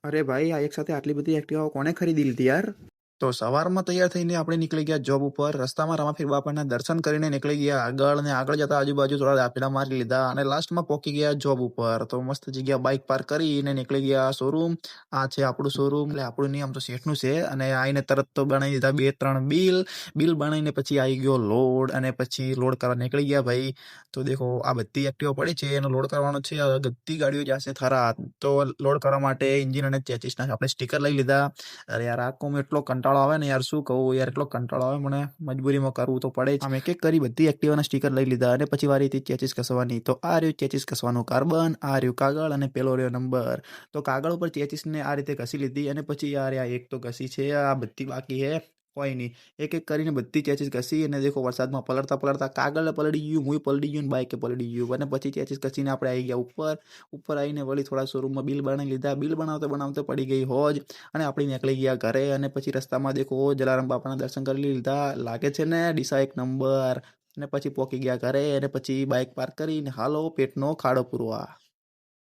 અરે ભાઈ, આ એક સાથે આટલી બધી એક્ટિવાઓ કોણે ખરીદી લીધી યાર? તો સવારમાં તૈયાર થઈને આપણે નીકળી ગયા જોબ ઉપર. રસ્તામાં રામાપીર બાપાના દર્શન કરીને નીકળી ગયા આગળ, અને આગળ જતા આજુબાજુ થોડા દાપેડા મારી લીધા અને લાસ્ટમાં પહોંચી ગયા જોબ ઉપર. તો મસ્ત જગ્યા બાઇક પાર્ક કરીને નીકળી ગયા શોરૂમ. આ છે આપણું શોરૂમ, એટલે આપણું નહીં, આમ તો શેઠનું છે. અને આઈને તરત તો બનાવી દીધા બે ત્રણ બિલ. બિલ બનાવીને પછી આવી ગયો લોડ, અને પછી લોડ કરવા નીકળી ગયા ભાઈ. તો દેખો, આ બધી એક્ટિવા પડી છે, એનો લોડ કરવાનો છે. હવે બધી ગાડીઓ જશે થરા. તો લોડ કરવા માટે એન્જિન અને ચેચિસના આપણે સ્ટીકર લઈ લીધા. અરે યાર, આ કોમ એટલો કંટાળો આવે ને યાર, શું કહું યાર, એટલો કંટાળો આવે મને, મજબૂરીમાં કરવું તો પડે જ. આમ એક એક કરી બધી એક્ટિવાના સ્ટીકર લઈ લીધા, અને પછી વારી હતી ચેચિસ કસવાની. તો આ રહ્યું ચેચિસ કસવાનું કાર્બન, આ રહ્યું કાગળ, અને પેલો રહ્યો નંબર. તો કાગળ ઉપર ચેચિસને આ રીતે ઘસી લીધી, અને પછી યાર આ એક તો ઘસી છે, આ બધી બાકી છે. કોઈ નહીં, એક એક કરીને બધી ચેચિસ ઘસી. અને દેખો, વરસાદમાં પલળતા પલળતા કાગળ પલળી ગયું, હું પલળી ગયું, ને બાઇકે પલળી ગયું. અને પછી ચેચિસ ઘસીને આપણે આવી ગયા ઉપર. ઉપર આવીને વળી થોડા શોરૂમમાં બિલ બનાવી લીધા. બિલ બનાવતા બનાવતા પડી ગઈ હોજ, અને આપણે નીકળી ગયા ઘરે. અને પછી રસ્તામાં દેખો, જલારામ બાપાના દર્શન કરી લીધા. લાગે છે ને ડીસા એક નંબર. અને પછી પહોંચી ગયા ઘરે, અને પછી બાઇક પાર્ક કરીને હાલો પેટનો ખાડો પૂરવા.